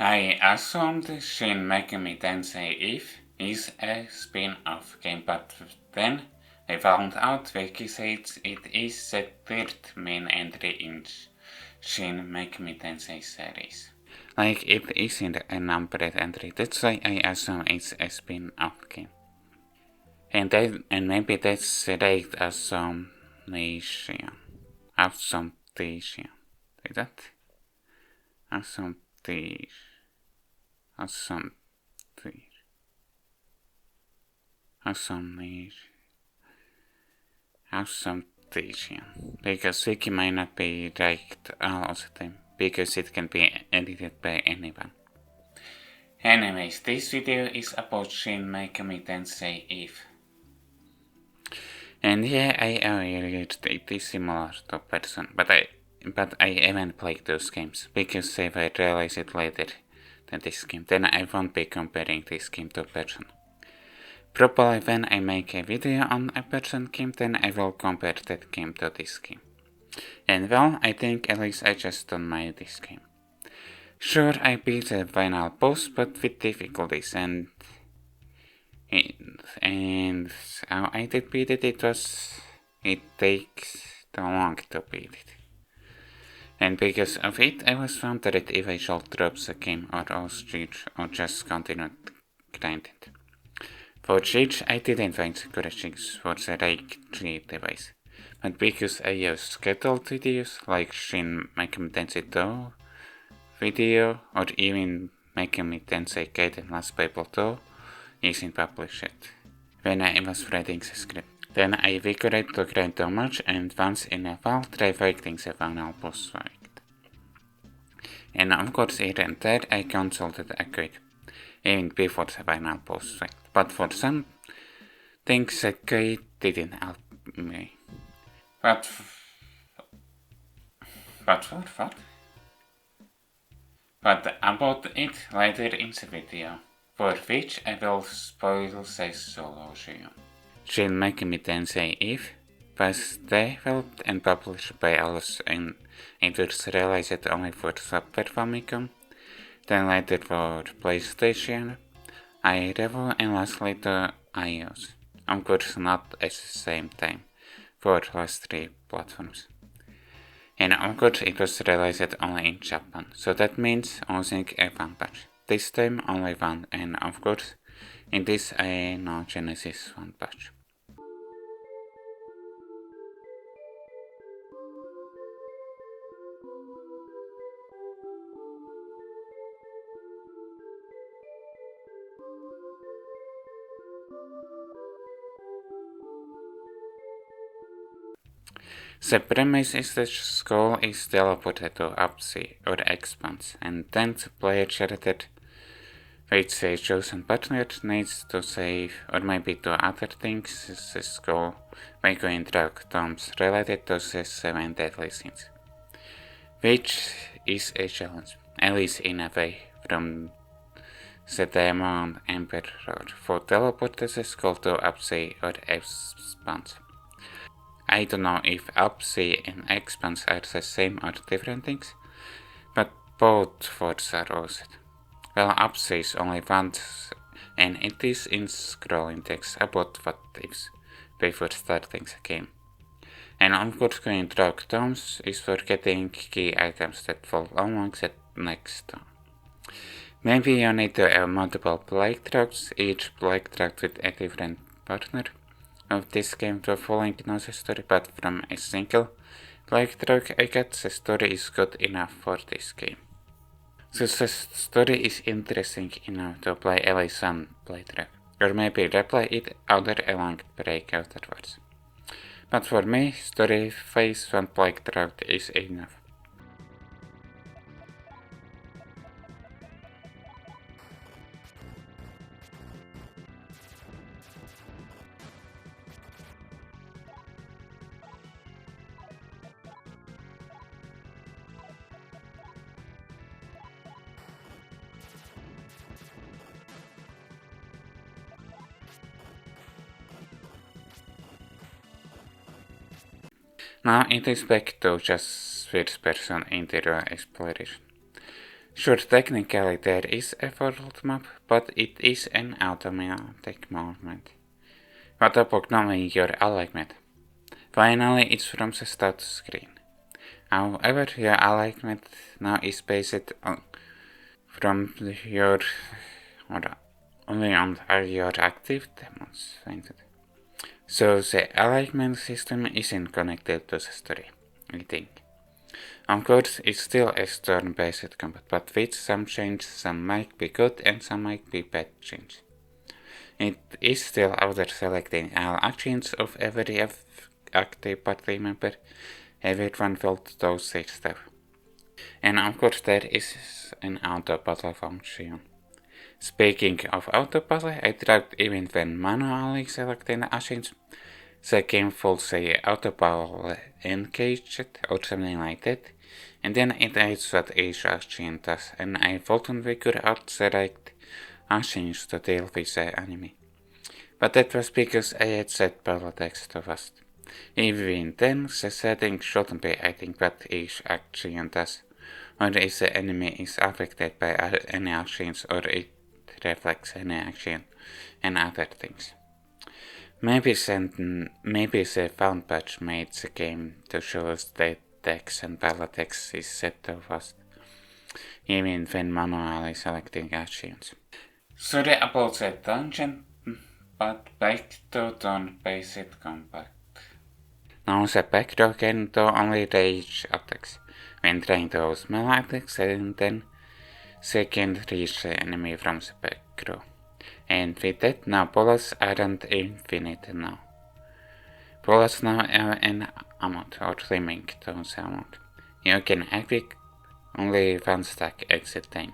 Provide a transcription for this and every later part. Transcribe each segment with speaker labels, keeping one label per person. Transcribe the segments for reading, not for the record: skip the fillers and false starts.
Speaker 1: I assumed Shin Megami Tensei If is a spin-off game, but then I found out Wiki says it is the third main entry in Shin Megami Tensei series. Like it isn't a numbered entry, that's why I assume it's a spin-off game. And maybe that's the right assumption. Assumption. Is that? Assumption. Assumption. Because Wiki might not be right all of the time, because it can be edited by anyone. Anyways, this video is about Shin Megami Tensei If. And yeah, I argued it is similar to Person, but I haven't played those games, because I will realize it later than this game. Then I won't be comparing this game to Person. Probably when I make a video on a Person game, then I will compare that game to this game. And well, I think at least I just don't mind this game. Sure, I beat the final boss, but with difficulties, and how I did beat it, it takes too long to beat it. And because of it, I was wondering if I should drop the game or ostrich or just continue grinding. For Switch, I didn't find the corrections for the right 3 device, but because I use scheduled videos like Shin Megami Tensei 2 video or even Megami Tensei Gaiden Last Bible 2 isn't published yet. When I was writing the script, then I figured to grind too much and once in a while try fighting the final boss fight. And of course here and there I consulted a guide, even before the final boss fight. But for some things that guide didn't help me. But for what? But about it later in the video, for which I will spoil the solution. Shin Megami Tensei If was developed and published by Alice and it was released only for Super Famicom, then later for PlayStation, iRevo and lastly to iOS. Of course not at the same time, for last 3 platforms. And of course it was released only in Japan, so that means using a one patch. This time only one, and of course in this I know Genesis one patch. The premise is that Skull is teleported to Upsea or Expanse, and then the player character with a chosen partner needs to save or maybe do other things the Skull by going drug tombs related to the 7 deadly sins, which is a challenge, at least in a way, from the Demon Emperor, who teleported the Skull to Upsea or Expanse. I don't know if Upsea and Expanse are the same or different things, but both words are used. Well, Upsea is only once, and it is in scrolling text about what ifs before starting the game. And of course going drug tombs is for getting key items that fall along the next tomb. Maybe you need to have multiple plague drugs, each plague drug with a different partner. Of this game the following knows the story, but from a single plague drug I got the story is good enough for this game. So the story is interesting enough to play at least one playthrough, or maybe replay it after a long break afterwards. But for me, story phase one plague drug is enough. Now it is back to just first person interior exploration. Sure, technically there is a world map, but it is an automatic movement. What about knowing your alignment? Finally, it's from the status screen. However, your alignment now is based on from your or only on your active demons. So the alignment system isn't connected to the story, I think. Of course, it's still a turn-based combat, but with some changes, some might be good and some might be bad changes. It is still after selecting all actions of every active party member, everyone felt those six stuff. And of course there is an auto battle function. Speaking of auto battle, I tried even when manually selecting actions. The game will say auto battle engaged or something like that, and then it adds what each action does, and I wouldn't figure out the right actions to deal with the enemy. But that was because I had set battle text to fast. Even then, the setting shouldn't be adding what each action does, or if the enemy is affected by any actions, or it reflects any action and other things. Maybe the found patch made the game to show us that text and battle text is set to fast, even when manually selecting actions. Sorry about the tangent, but back to turn-based combat. Now the backdoor can do only rage attacks. When trying those melee attacks, and then they can reach the enemy from the back row. And with that, now bullets aren't infinite now. Bullets now have an amount or limit to the amount. You can equip only one stack exit time.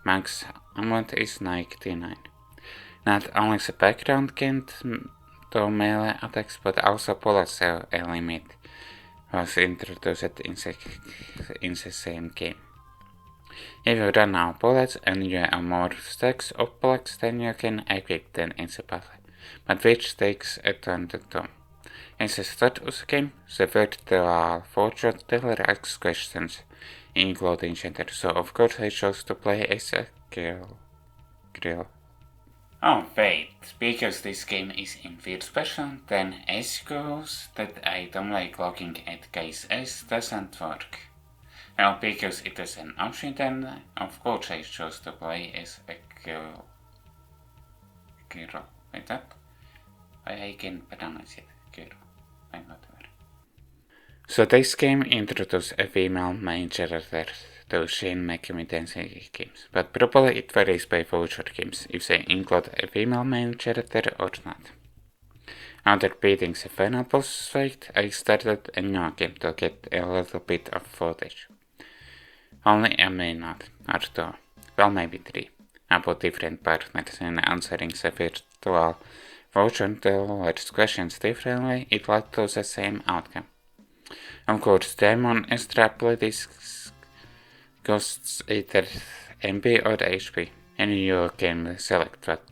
Speaker 1: Max amount is 99. Not only the background can't do melee attacks, but also bullets have a limit was introduced in the same game. If you run out of bullets and you have more stacks of bullets, then you can equip them in the battle, but which takes a turn to do. In the start of the game, the virtual fortune teller asks questions, including gender, so of course I chose to play as a girl. Oh wait, because this game is in first person, then S goes that I don't like looking at guys S doesn't work. Well, because it is an option, then of course I chose to play as a girl. Like that? I can pronounce it, girl. I'm not aware. So this game introduced a female main character to Shin Megami Tensei games, but probably it varies by future games if they include a female main character or not. After beating the final boss fight, I started a new game to get a little bit of footage. Only a minute or two, well maybe 3, about different partners and answering the virtual fortune teller's questions differently, it led to the same outcome. Of course, demon extrapolability costs either MP or HP, and you can select what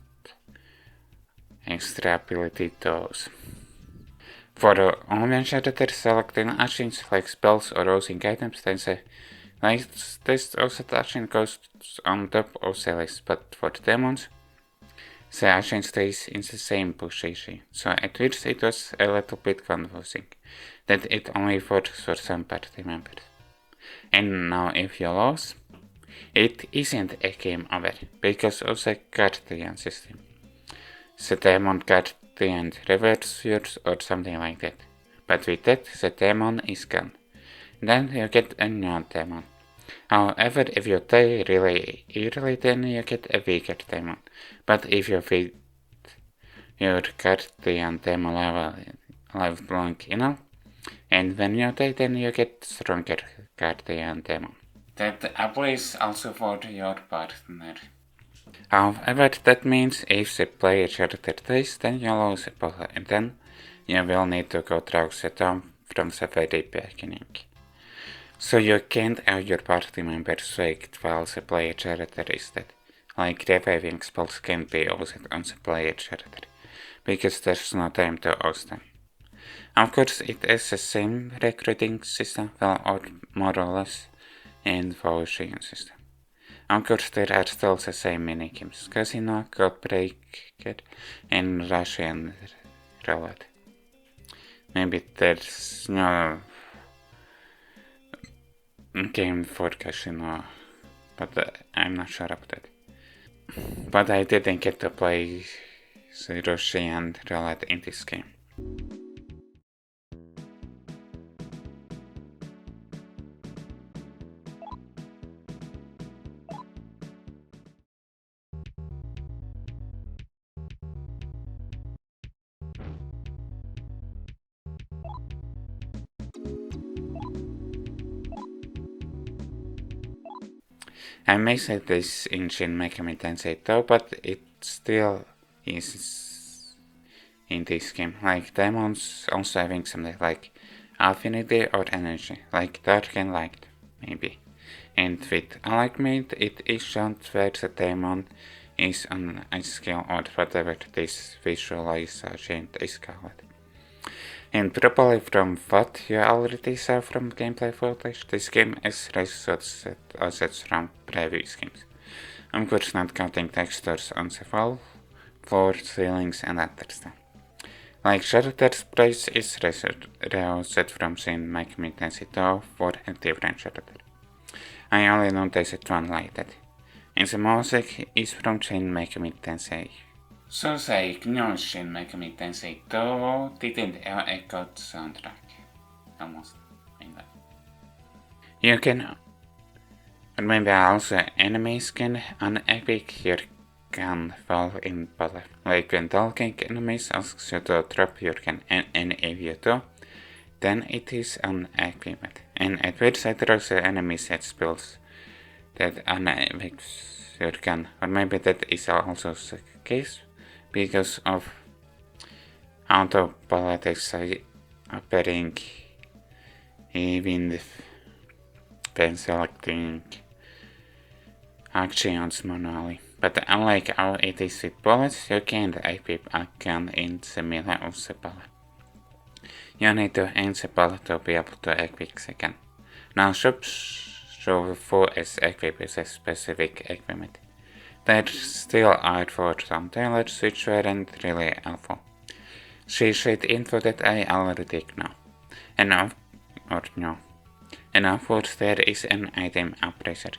Speaker 1: extrapolability does. For the online character, selecting actions like spells or using items, then the latest of the action goes on top of the list, but for the demons, the action stays in the same position, so at first it was a little bit confusing that it only works for some party members. And now if you lose, it isn't a game over, because of the guardian system. The demon guardian reverses yours or something like that, but with that the demon is gone. Then you get a new demon. However, if you die really early, then you get a weaker demon, but if you feed your guardian demon live long enough, and when you die, then you get stronger guardian demon. That applies also for your partner. However, that means if the player character dies, then you lose a battle, and then you will need to go through the tomb from the very beginning. So you can't have your party members waked while the player character is dead. Like reviving spells can't be used on the player character, because there's no time to use them. Of course, it is the same recruiting system, well, or more or less, and voting system. Of course, there are still the same minigames: Casino, Codebreaker, and Russian Roulette. Maybe there's no game for Casino, but I'm not sure about that. But I didn't get to play the Russian Roulette in this game. I may say this in Shin Megami Tensei though, but it still is in this game. Like demons also having something like affinity or energy, like dark and light, maybe. And with unlike mate, it is shown where the demon is on a scale or whatever this visualization is called. And probably from what you already saw from gameplay footage, this game is assets from previous games. Of course not counting textures on the wall, floor, ceilings and other stuff. Like shelter price is reset from Shin Megami Tensei 2 for a different shelter. I only noticed one like that. And the music is from Shin Megami Tensei. So the new Shin Megami Tensei 2 didn't have a good soundtrack. Almost. You can maybe also enemies can unepic your can fall in battle. Like when talking enemies asks you to drop your gun and if you do, then it is unequipped. And at which side the enemy set spells that unequips your gun. Or maybe that is also the case because of auto politics appearing even when selecting actions manually. But unlike how it is with bullets, you can't equip a gun in the middle of the bullet. You need to end the bullet to be able to equip the gun. Now shops show full as equip with a specific equipment. There still are for some tailors which weren't really helpful. She said info that I already know. And of course there is an item appraiser,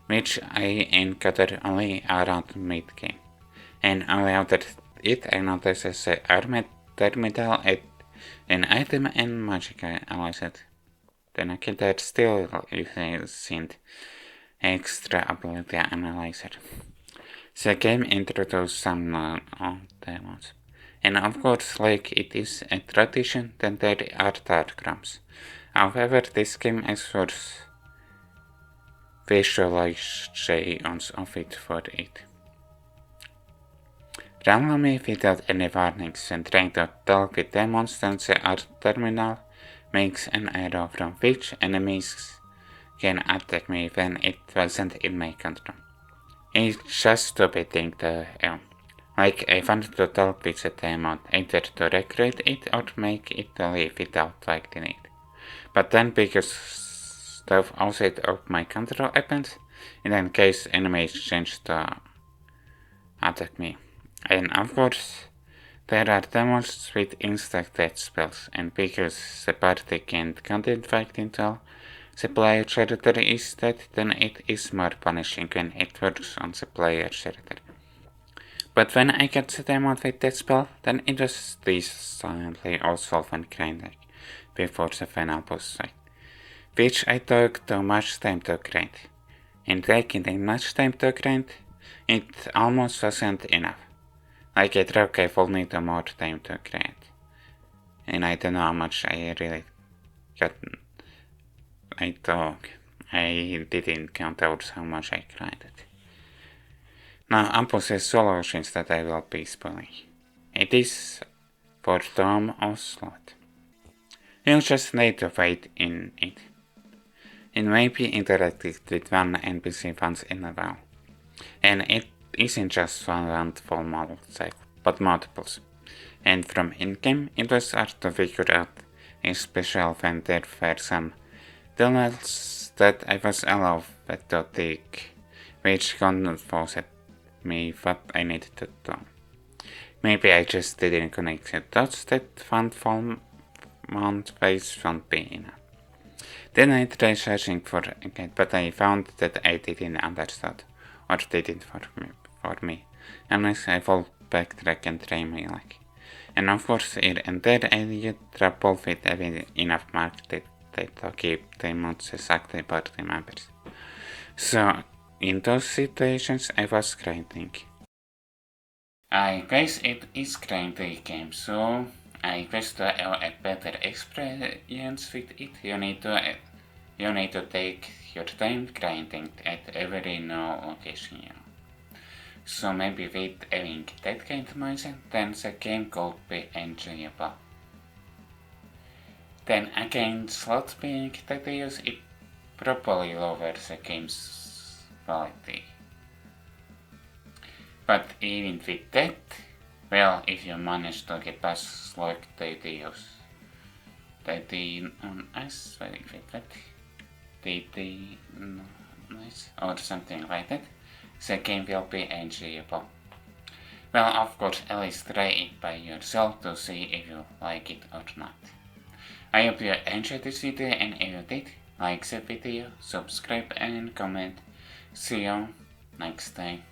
Speaker 1: which I encountered only around mid-game. And only after it I noticed the armed terminal at an item and magic analyzed. Then again that still isn't extra ability analyzer. The game introduced some demons. And of course, like it is a tradition, then there are diagrams. However, this game explores visualizations of it for it. Randomly, without any warnings, and trying to talk with demons, then the art terminal makes an arrow from which enemies can attack me when it wasn't in my control. It's just stupid thing to like I wanted to talk with the demon, either to recruit it or make it to leave without fighting it. But then because stuff outside of my control happens, in that case enemies change to attack me. And of course, there are demons with instant death spells, and because the party can't continue fighting till the player character is dead, then it is more punishing when it works on the player character. But when I got the demon with that spell, then it was decently also fun grinding before the final boss fight, which I took too much time to grind. And taking that much time to grind, it almost wasn't enough. Like I thought I will need more time to grind. And I don't know how much I really got. I thought I didn't count out how much I grinded. Now opposite solutions that I will be spoiling. It is for Tom or Slot. You just need to wait in it. It may be interactive with one NPC once in a while. And it isn't just one landfall model cycle, but multiples. And from in-game, it was hard to figure out, especially when there were some tunnels that I was allowed to take which confused me what I needed to do. Maybe I just didn't connect the dots that found full mount base won't be enough. Then I tried searching for it, but I found that I didn't understand, or didn't for me, unless I fall backtrack and try my luck. And of course, here and there I get trouble with having enough mark data to keep the mods exactly party members. So, in those situations, I was grinding. I guess it is grindy game, so I guess to have a better experience with it, you need to take your time grinding at every new occasion. So maybe with having that kind of mindset, then the game could be enjoyable. Then again, slots being tedious, it probably lowers the game's quality. But even with that, well, if you manage to get past slug tedious, nice, or something like that, the game will be enjoyable. Well, of course, at least try it by yourself to see if you like it or not. I hope you enjoyed this video, and if you did, like the video, subscribe and comment. See you next time.